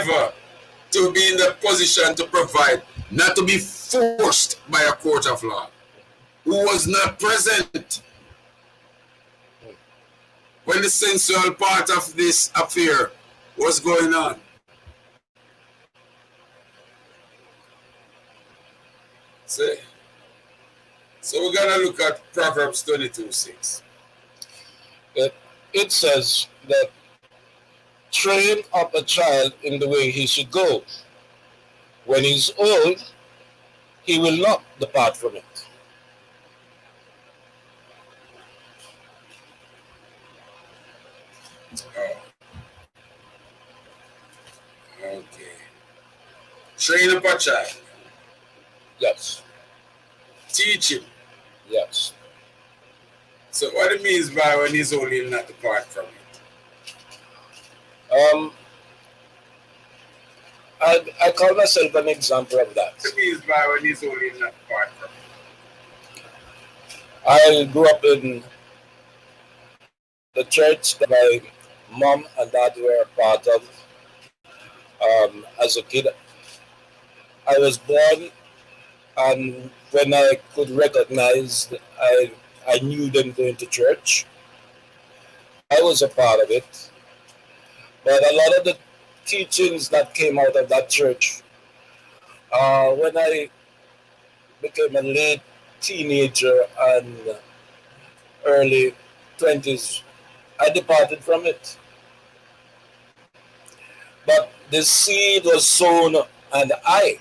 ever to be in the position to provide, not to be forced by a court of law, who was not present when the sensual part of this affair was going on. So we're going to look at Proverbs 22:6. It says that train up a child in the way he should go. When he's old, he will not depart from it. Oh. Okay. Train up a child. Yes. Teach him. Yes. So what it means by when he's old, he'll not depart from it? I call myself an example of that. What it means by when he's old, he'll not depart from it? I grew up in the church that my mom and dad were a part of. As a kid, I was born, and when I could recognize, I knew them going to church. I was a part of it. But a lot of the teachings that came out of that church, when I became a late teenager and early 20s, I departed from it. But the seed was sown, and I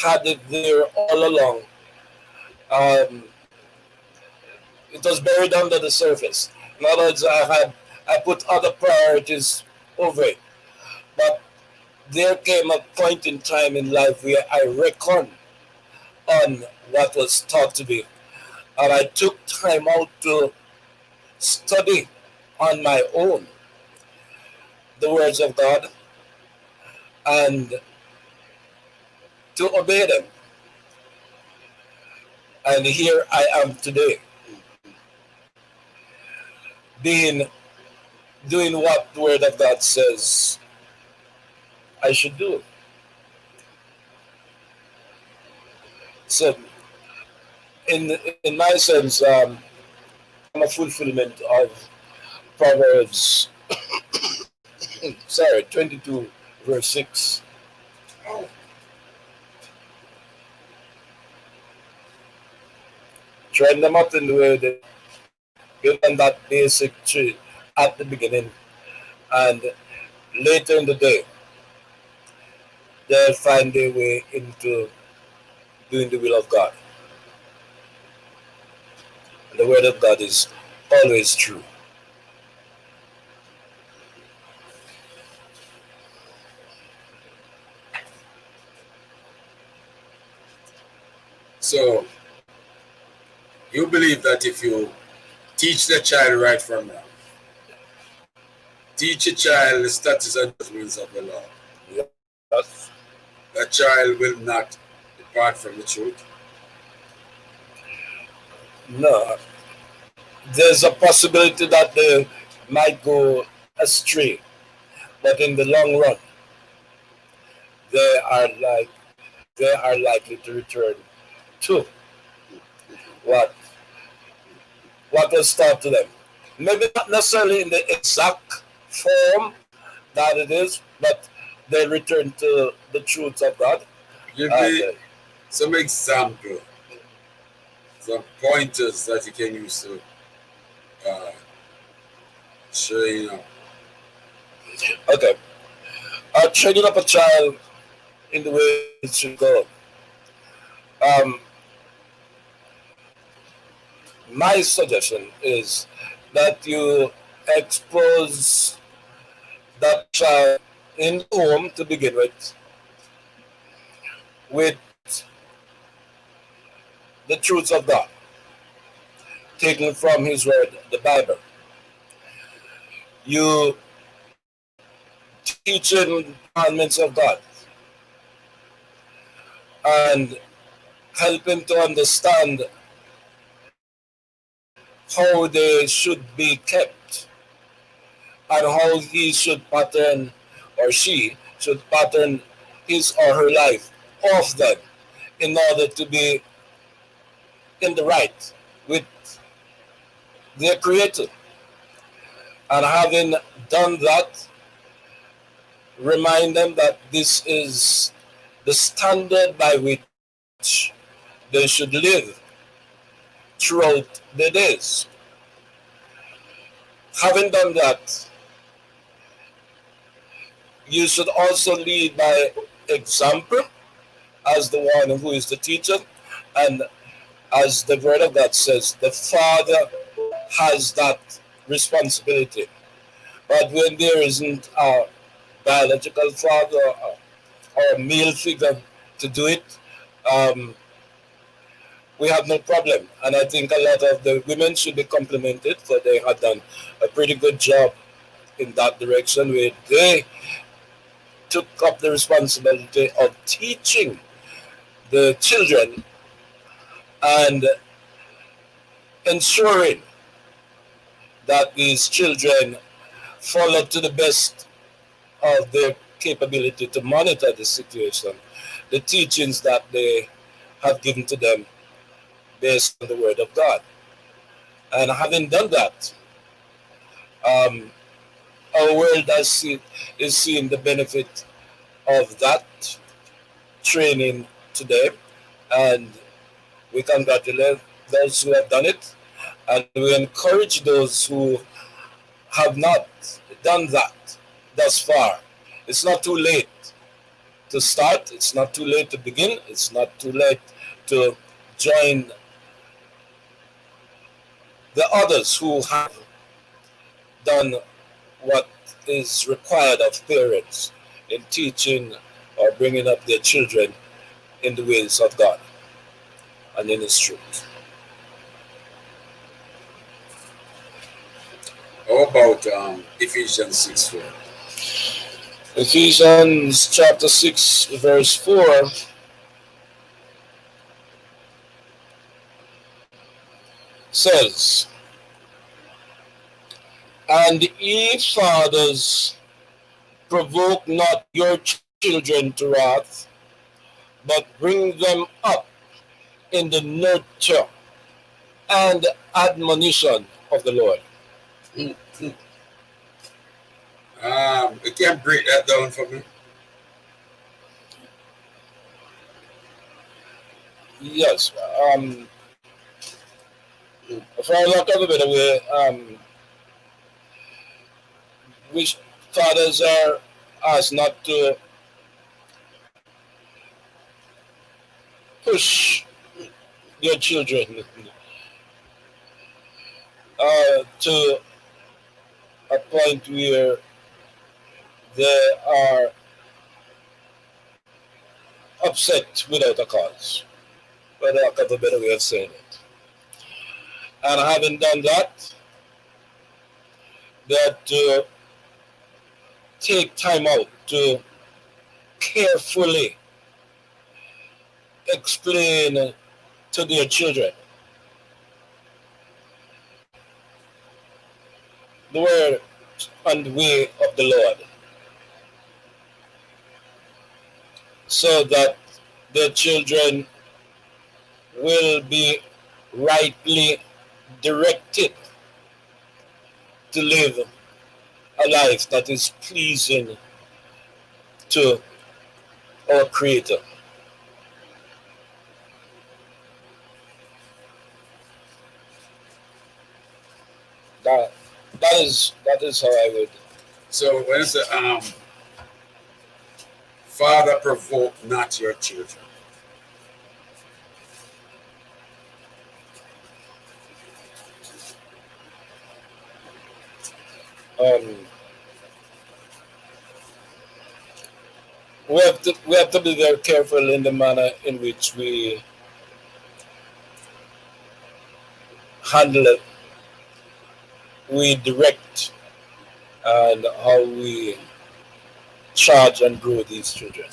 had it there all along. It was buried under the surface. In other words, I put other priorities over it. But there came a point in time in life where I reckoned on what was taught to me. And I took time out to study on my own the words of God and to obey them. And here I am today, doing what the Word of God says I should do. So, in my sense, I'm a fulfillment of Proverbs 22, verse 6. Oh. Train them up in the way they give them that basic tree at the beginning, and later in the day, they'll find their way into doing the will of God. And the word of God is always true. So, you believe that if you teach the child right from now, teach a child the statutes and judgments of the law, Yes. the child will not depart from the truth? No. There's a possibility that they might go astray, but in the long run, they are likely to return to what was taught to them. Maybe not necessarily in the exact form that it is, but they return to the truth of God. Give me some example, some pointers that you can use to show you know. Okay. Training up a child in the way it should go. My suggestion is that you expose that child in the home to begin with the truths of God, taken from His Word, the Bible. You teach him the commandments of God and help him to understand how they should be kept and how he should pattern or she should pattern his or her life off them in order to be in the right with their creator. And having done that, remind them that this is the standard by which they should live throughout their days. Having done that, you should also lead by example as the one who is the teacher, and as the word of God says, the father has that responsibility. But when there isn't a biological father or a male figure to do it, um, we have no problem. And I think a lot of the women should be complimented, for they have done a pretty good job in that direction, where they took up the responsibility of teaching the children and ensuring that these children follow to the best of their capability to monitor the situation, the teachings that they have given to them based on the word of God. And having done that, our world is seeing the benefit of that training today, and we congratulate those who have done it, and we encourage those who have not done that thus far. It's not too late to start, it's not too late to begin, it's not too late to join the others who have done what is required of parents in teaching or bringing up their children in the ways of God and in His truth. How about Ephesians 6:4? Ephesians chapter 6, verse 4 says, "And ye fathers, provoke not your children to wrath, but bring them up in the nurture and admonition of the Lord." You can break that down for me. Yes. For a lot of it away, which fathers are asked not to push their children to a point where they are upset without a cause. But lack of a better way of saying it. And having done that, they have to take time out to carefully explain to their children the word and the way of the Lord, so that the children will be rightly directed to live a life that is pleasing to our Creator. That is how I would. So when it's father, provoke not your children. We have to be very careful in the manner in which we handle it, we direct, and how we charge and grow these children.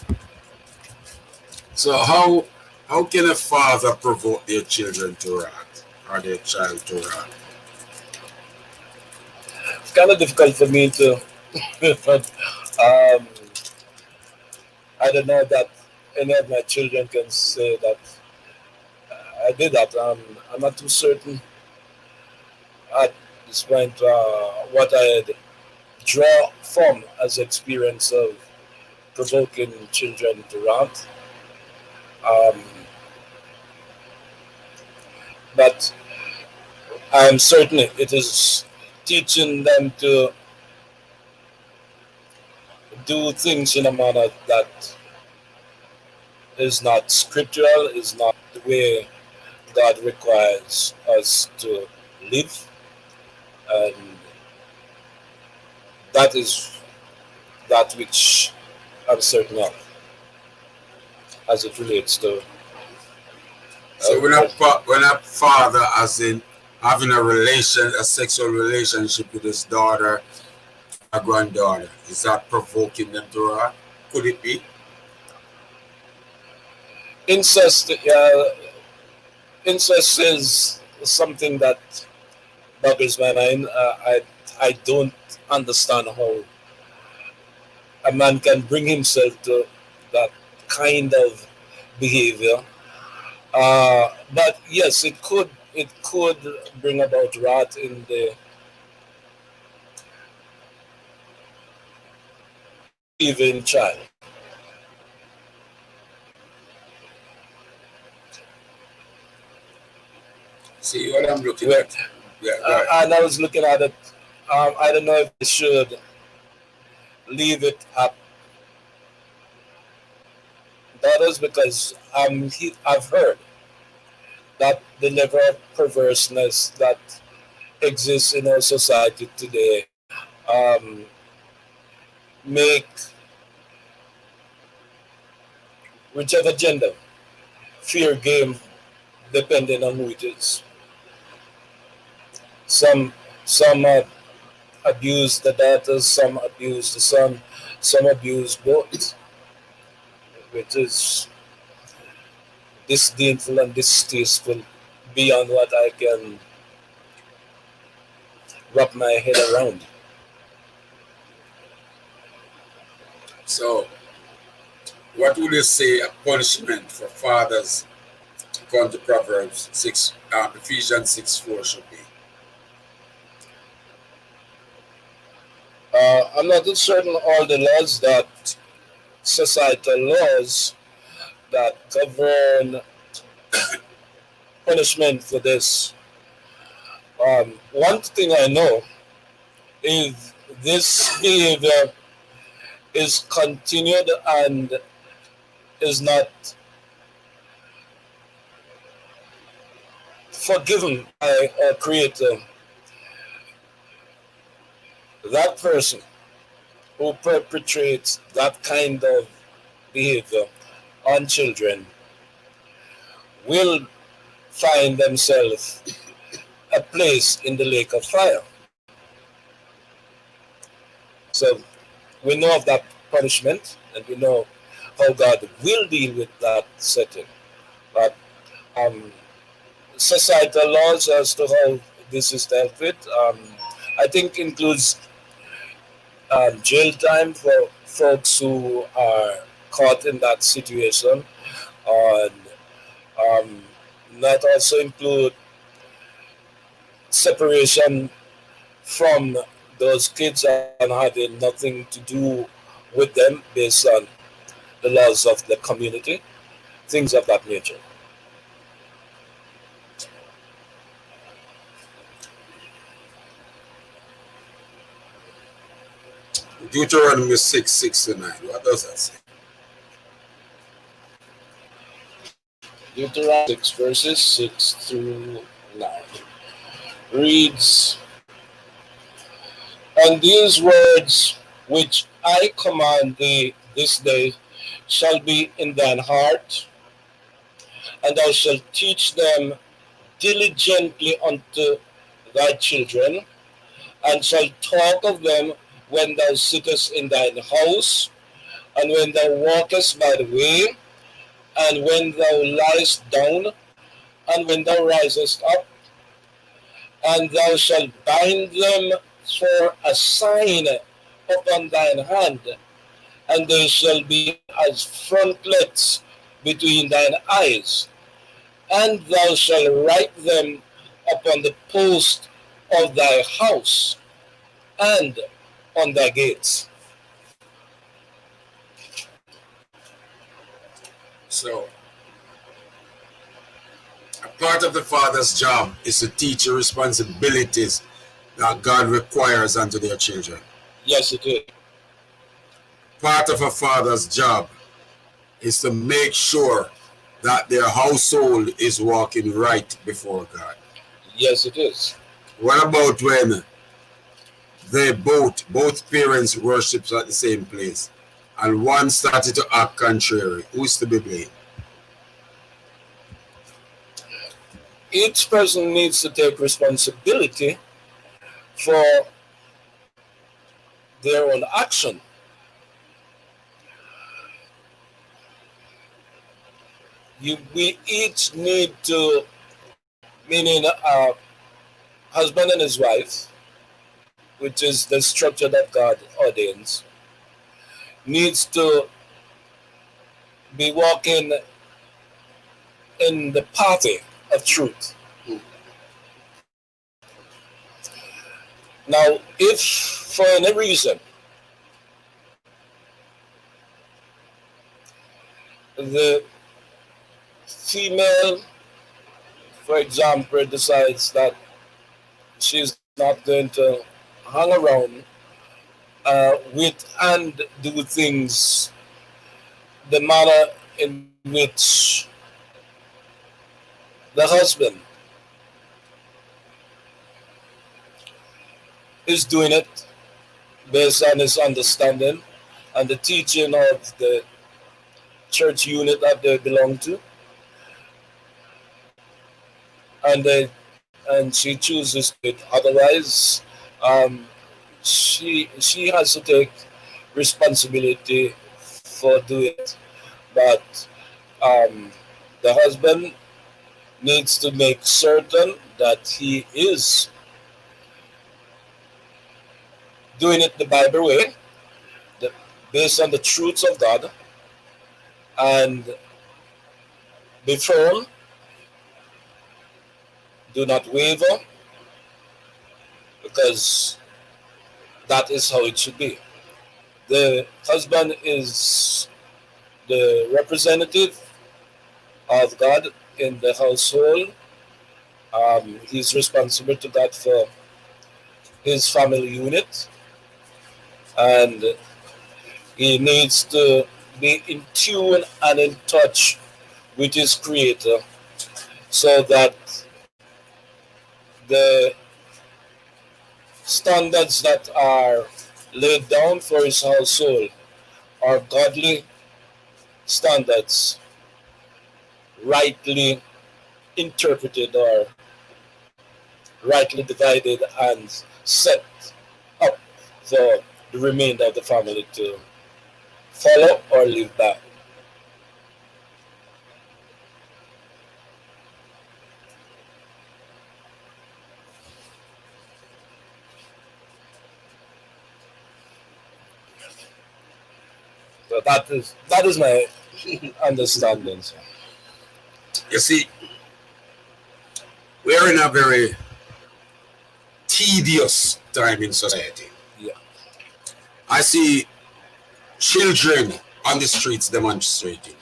So how can a father provoke their children to wrath or their child to wrath? It's kind of difficult for me to Um, I don't know that any of my children can say that I did that. I'm not too certain at this point what I had draw from as experience of provoking children to rant. Um, but I'm certain it is teaching them to do things in a manner that is not scriptural, is not the way God requires us to live, and that is that which I'm certain of as it relates to. So when a father, as in having a sexual relationship with his daughter, a granddaughter, is that provoking them to wrath? Could it be? Incest, incest is something that boggles my mind. I don't understand how a man can bring himself to that kind of behavior. But yes, it could bring about wrath in the even child. See what I'm looking Well, at? Yeah, right. and I was looking at it. I don't know if I should leave it up daughters because I've heard that the level of perverseness that exists in our society today um, make whichever gender fair game depending on who it is. Some some abuse the daughters, some abuse the son, some abuse both, which is disdainful and distasteful beyond what I can wrap my head around. So, what would you say a punishment for fathers, according to Proverbs 6, Ephesians 6:4 should be? I'm not certain all the laws that societal laws that govern punishment for this. One thing I know is this behavior is continued and is not forgiven by a creator. That person who perpetrates that kind of behavior on children will find themselves a place in the lake of fire. So we know of that punishment and we know how God will deal with that setting. But um, societal laws as to how this is dealt with, I think includes jail time for folks who are caught in that situation, and um, that also include separation from those kids and having nothing to do with them based on the laws of the community, things of that nature. Deuteronomy 6:6 to 9. What does that say? Deuteronomy 6 verses 6 through 9 reads, "And these words which I command thee this day shall be in thine heart, and thou shalt teach them diligently unto thy children, and shalt talk of them when thou sittest in thine house, and when thou walkest by the way, and when thou liest down, and when thou risest up, and thou shalt bind them for a sign upon thine hand, and they shall be as frontlets between thine eyes, and thou shalt write them upon the post of thy house and on thy gates. So, a part of the father's job is to teach the responsibilities that God requires unto their children. Yes, it is. Part of a father's job is to make sure that their household is walking right before God. Yes, it is. What about when they both parents worships at the same place and one started to act contrary? Who's to be blamed? Each person needs to take responsibility for their own action. We each need to, meaning husband and his wife, which is the structure that God ordains, needs to be walking in the pathway of truth. Now, if for any reason the female, for example, decides that she's not going to hang around with and do things the manner in which the husband is doing it based on his understanding and the teaching of the church unit that they belong to, and she chooses to do it otherwise, she has to take responsibility for doing it. But the husband needs to make certain that he is doing it the Bible way, based on the truths of God, and be firm, do not waver, because that is how it should be. The husband is the representative of God in the household. He's responsible to God for his family unit, and he needs to be in tune and in touch with his creator, so that the standards that are laid down for his household are godly standards, rightly interpreted or rightly divided and set up for the remainder of the family to follow or live by. So that is my understanding. Sir. You see, we're in a very tedious time in society. Yeah. I see children on the streets demonstrating.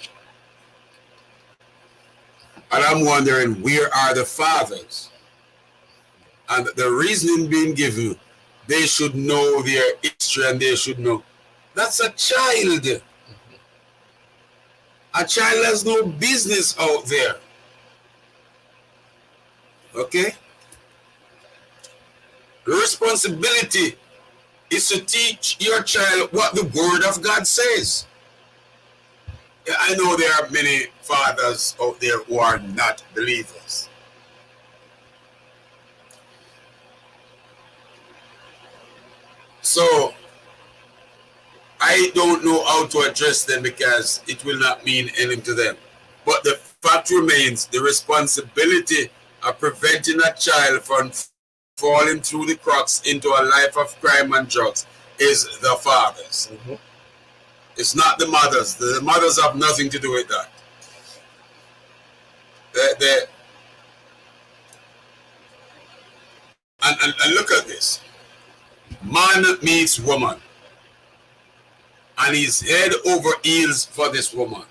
And I'm wondering, where are the fathers? And the reasoning being given, they should know their history and they should know. That's a child. A child has no business out there. Okay? The responsibility is to teach your child what the Word of God says. I know there are many fathers out there who are not believers. So, I don't know how to address them because it will not mean anything to them. But the fact remains, the responsibility of preventing a child from falling through the cracks into a life of crime and drugs is the father's. Mm-hmm. It's not the mothers. The mothers have nothing to do with that. And look at this. Man meets woman. And he's head over heels for this woman.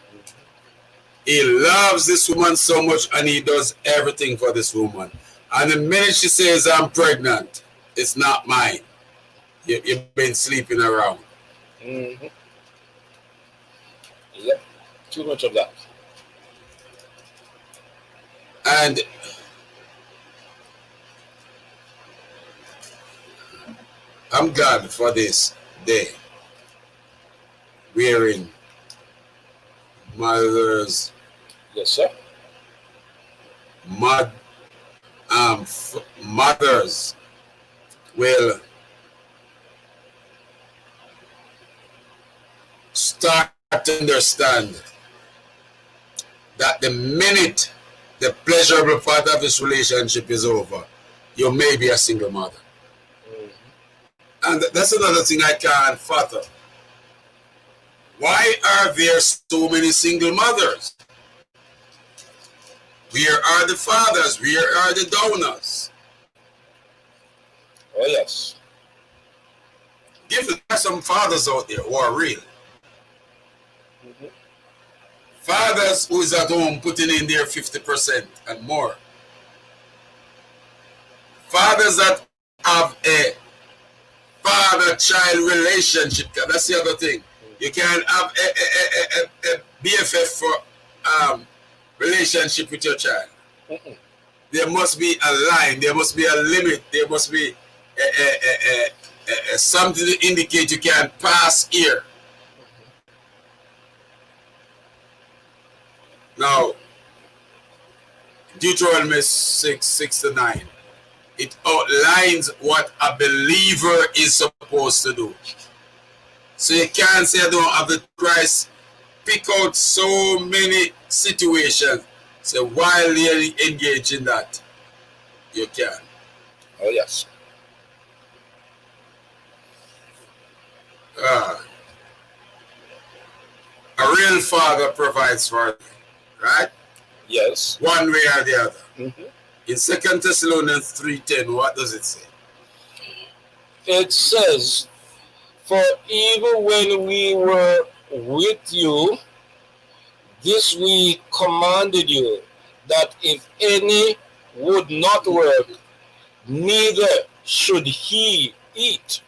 He loves this woman so much and he does everything for this woman. And the minute she says, I'm pregnant, it's not mine. You've been sleeping around. Mm-hmm. Yep. Too much of that. And I'm glad for this day. Wearing mothers. Yes, sir. Mothers will start to understand that the minute the pleasurable part of this relationship is over, you may be a single mother. And that's another thing I can't fathom. Why are there so many single mothers? Where are the fathers? Where are the donors? Oh, yes. There are some fathers out there who are real. Mm-hmm. Fathers who is at home putting in their 50% and more. Fathers that have a father-child relationship. That's the other thing. You can't have a BFF for relationship with your child. Mm-mm. There must be a line. There must be a limit. There must be something to indicate you can't pass here. Now, Deuteronomy 6:6-9. It outlines what a believer is supposed to do. So you can't say I don't have the Christ. Pick out so many situations. So while you're engaged in that, you can. Oh, yes. A real father provides for you, right? Yes. One way or the other. Mm-hmm. In 2 Thessalonians 3:10, what does it say? It says, for even when we were with you, this we commanded you, that if any would not work, neither should he eat.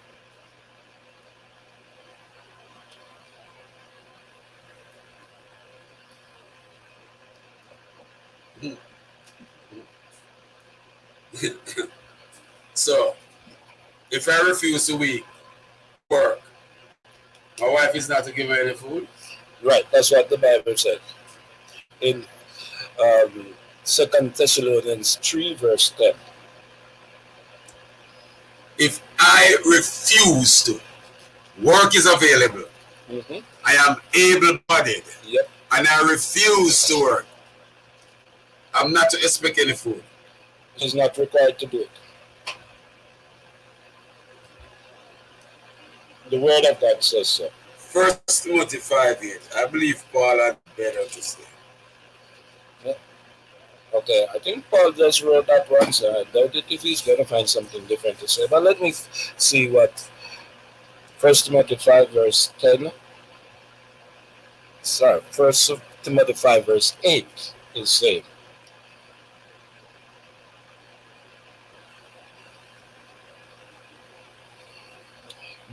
So, if I refuse to work, my wife is not to give me any food? Right, that's what the Bible said. In 2 Thessalonians 3 verse 10. If I refuse to, work is available. Mm-hmm. I am able-bodied. Yep. And I refuse to work. I'm not to expect any food. He's not required to do it. The word of God says so. 1 Timothy 5:8. I believe Paul had better to say. Yeah. Okay, I think Paul just wrote that one, so I doubt it if he's going to find something different to say. But let me see what 1 Timothy 5 verse 10. Sorry, 1 Timothy 5 verse 8 is saying.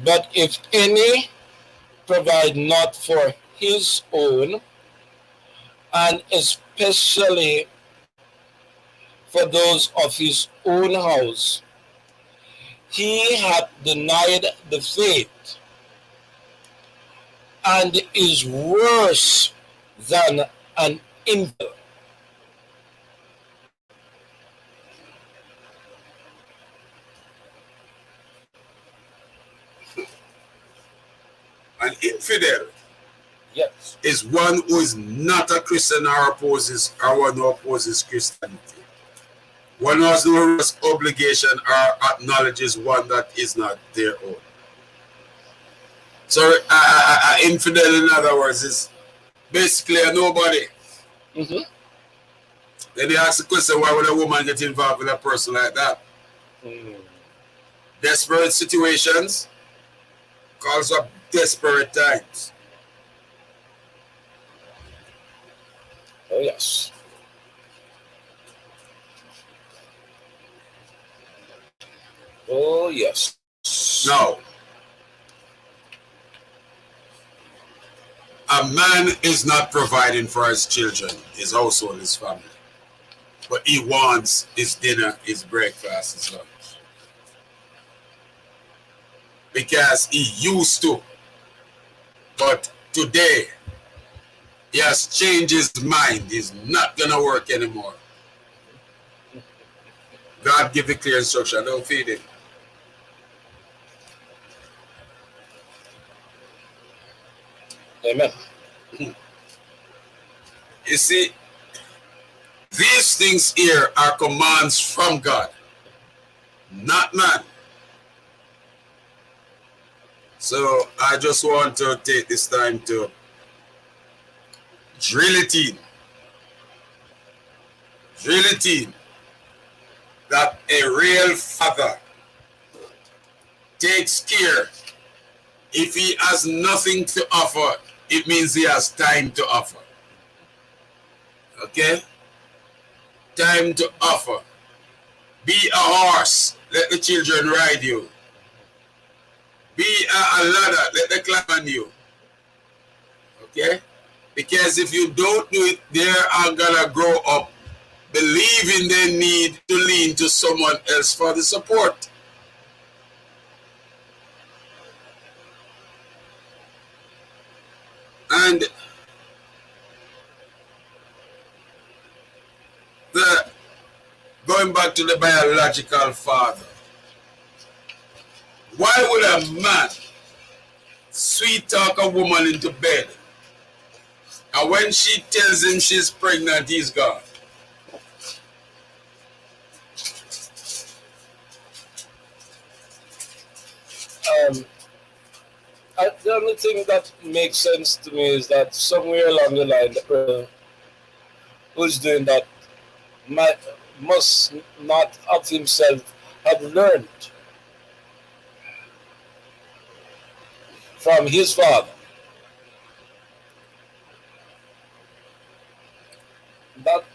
But if any provide not for his own, and especially for those of his own house, he hath denied the faith, and is worse than an infidel. An infidel, yes, is one who is not a Christian or one who opposes Christianity. One who has no obligation or acknowledges one that is not their own. So infidel, in other words, is basically a nobody. Mm-hmm. Then you ask the question, why would a woman get involved with a person like that? Desperate situations calls up desperate times. Oh, yes. Oh, yes. Now, a man is not providing for his children, his household, his family. But he wants his dinner, his breakfast, his lunch. Because he used to. But today, he has changed his mind. He's not going to work anymore. God give the clear instruction, don't feed him. Amen. You see, these things here are commands from God, not man. So I just want to take this time to drill it in that a real father takes care. If he has nothing to offer, it means he has time to offer. Okay? Time to offer. Be a horse, let the children ride you. Be a ladder, let them climb on you. Okay? Because if you don't do it, they are gonna grow up believing they need to lean to someone else for the support. And going back to the biological father, why would a man sweet talk a woman into bed, and when she tells him she's pregnant, he's gone? The only thing that makes sense to me is that somewhere along the line, the person who's doing that must not of himself have learned from his father.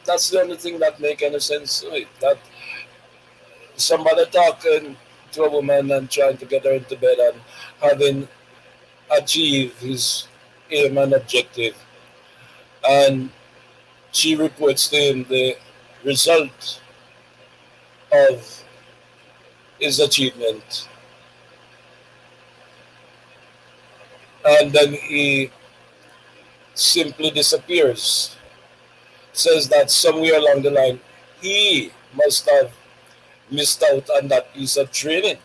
That's the only thing that makes any sense to it. That somebody talking to a woman and trying to get her into bed and having achieved his aim and objective, and she reports to him the result of his achievement, and then he simply disappears. Says that somewhere along the line he must have missed out on that piece of training.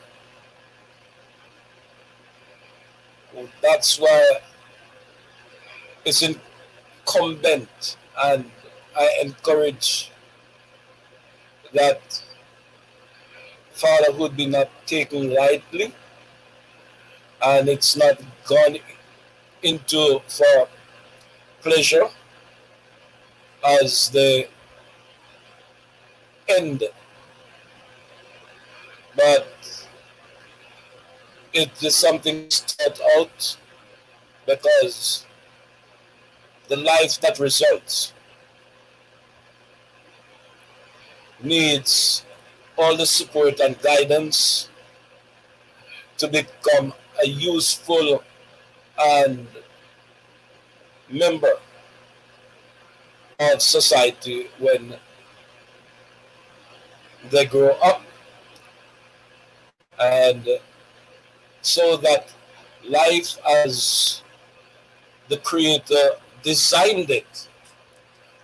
That's why it's incumbent, and I encourage that fatherhood be not taken lightly, and it's not gone into for pleasure as the end, but it is something start out because the life that results needs all the support and guidance to become a useful and member of society when they grow up, and so that life as the creator designed it,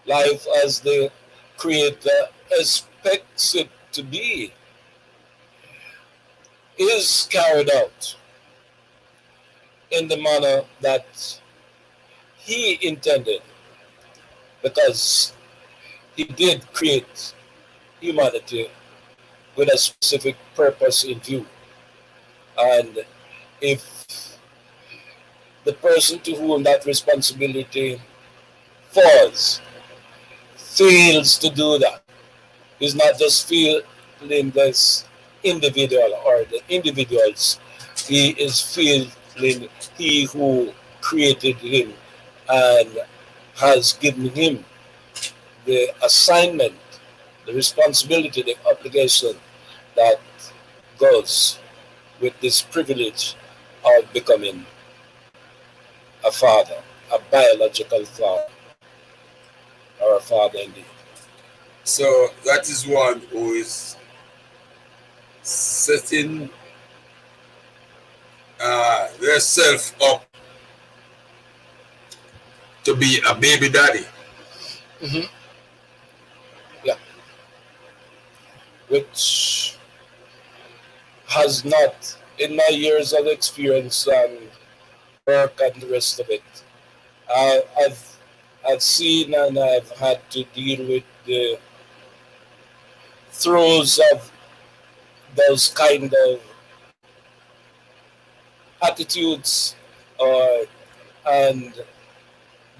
life as the creator expects it to be, is carried out in the manner that he intended, because he did create humanity with a specific purpose in view. And if the person to whom that responsibility falls fails to do that, is not just feeling this individual or the individuals, he is feeling he who created him and has given him the assignment, the responsibility, the obligation that goes with this privilege of becoming a father, a biological father, or a father indeed. So that is one who is setting themselves up to be a baby daddy. Mm-hmm. Yeah, which has not, in my years of experience and work and the rest of it, uh, I've I've seen and I've had to deal with the throes of those kind of attitudes, uh, and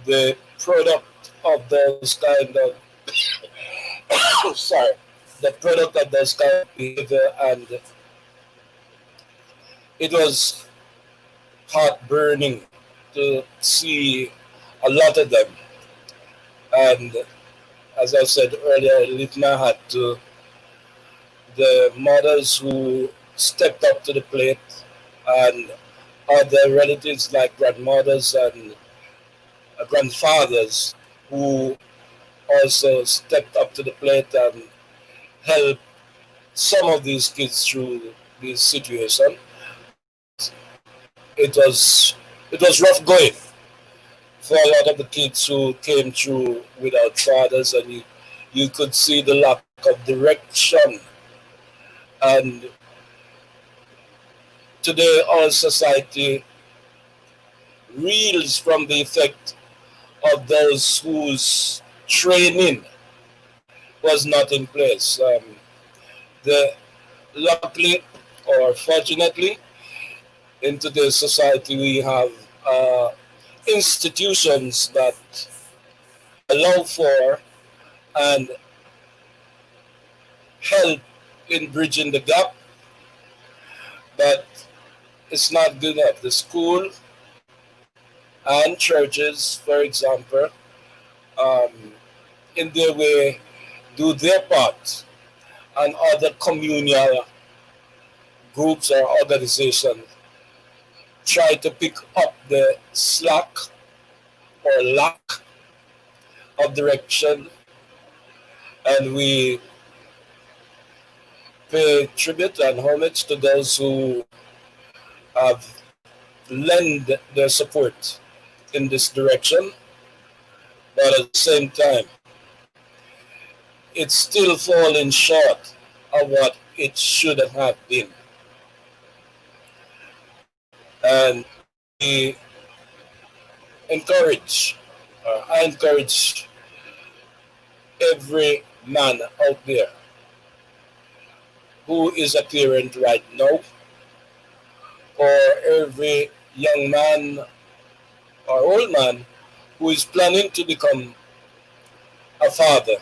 the product of those kind of sorry, the product of those kind of behavior, and it was heartburning to see a lot of them. And as I said earlier, I lift my hat to the mothers who stepped up to the plate, and other relatives like grandmothers and grandfathers who also stepped up to the plate and helped some of these kids through this situation. But it was rough going for a lot of the kids who came through without fathers, and you could see the lack of direction. And today our society reels from the effect of those whose training was not in place. The luckily or fortunately, in today's society, we have uh, institutions that allow for and help in bridging the gap, but it's not good enough. The school and churches, for example, um, in their way, do their part, and other communal groups or organizations try to pick up the slack or lack of direction, and we pay tribute and homage to those who have lent their support in this direction, but at the same time, it's still falling short of what it should have been. And we encourage, I encourage every man out there who is a parent right now, or every young man or old man who is planning to become a father,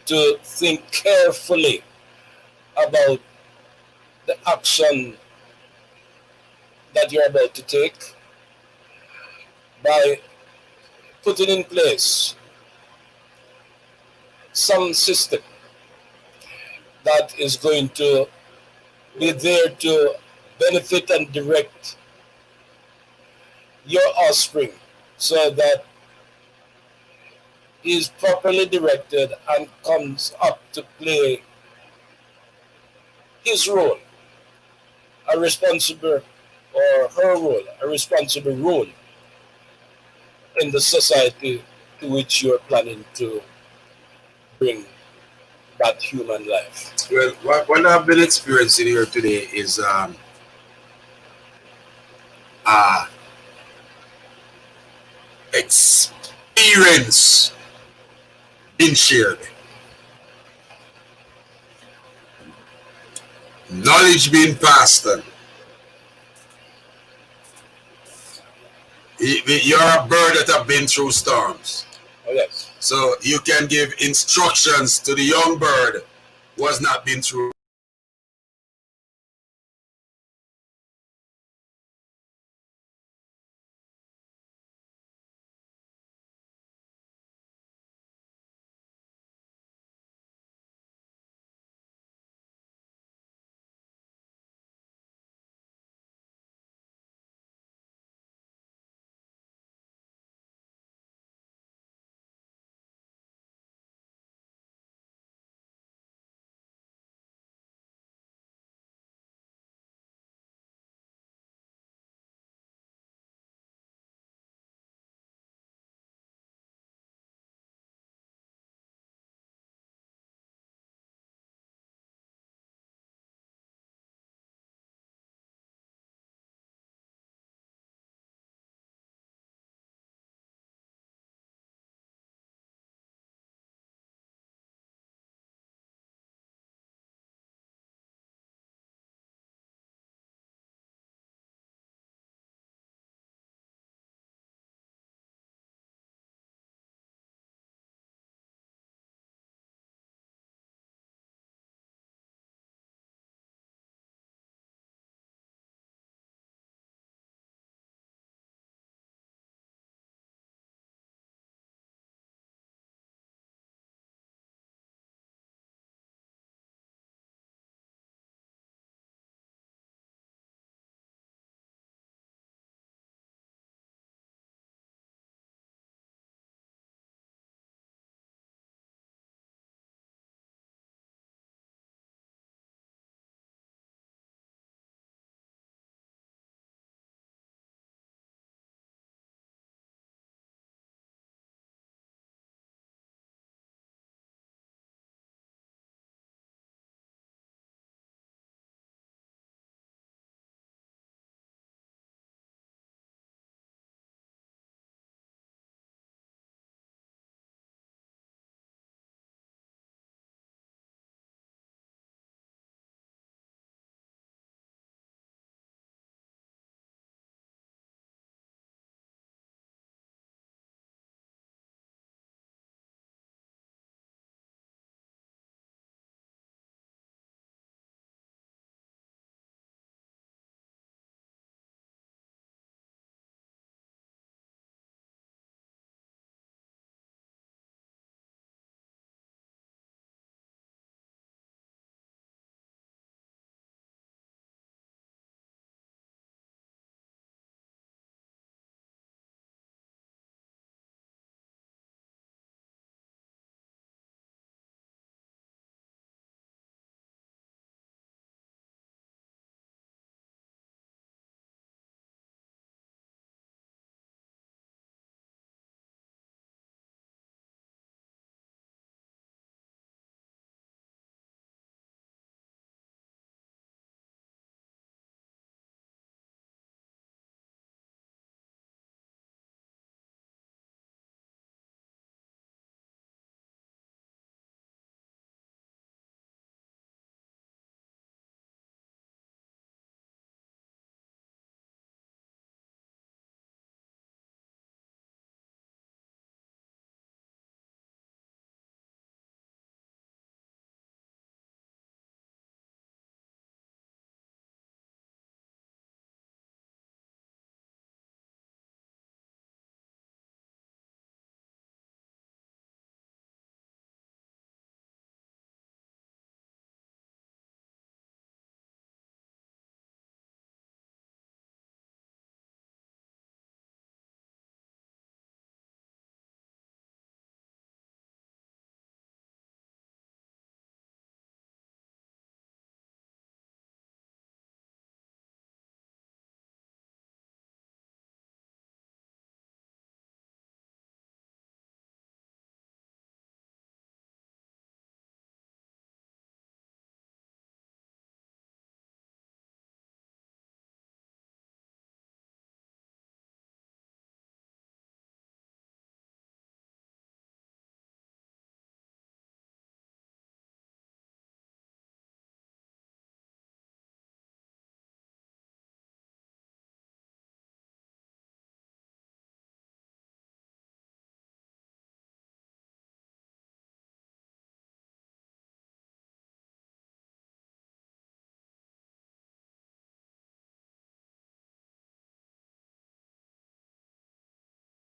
to think carefully about the action that you're about to take by putting in place some system that is going to be there to benefit and direct your offspring, so that he is properly directed and comes up to play his role, a responsible, or her role, a responsible role in the society to which you are planning to bring that human life. Well, what I've been experiencing here today is uh, experience being shared, knowledge being passed on. You're a bird that have been through storms. Oh, yes. So you can give instructions to the young bird who has not been through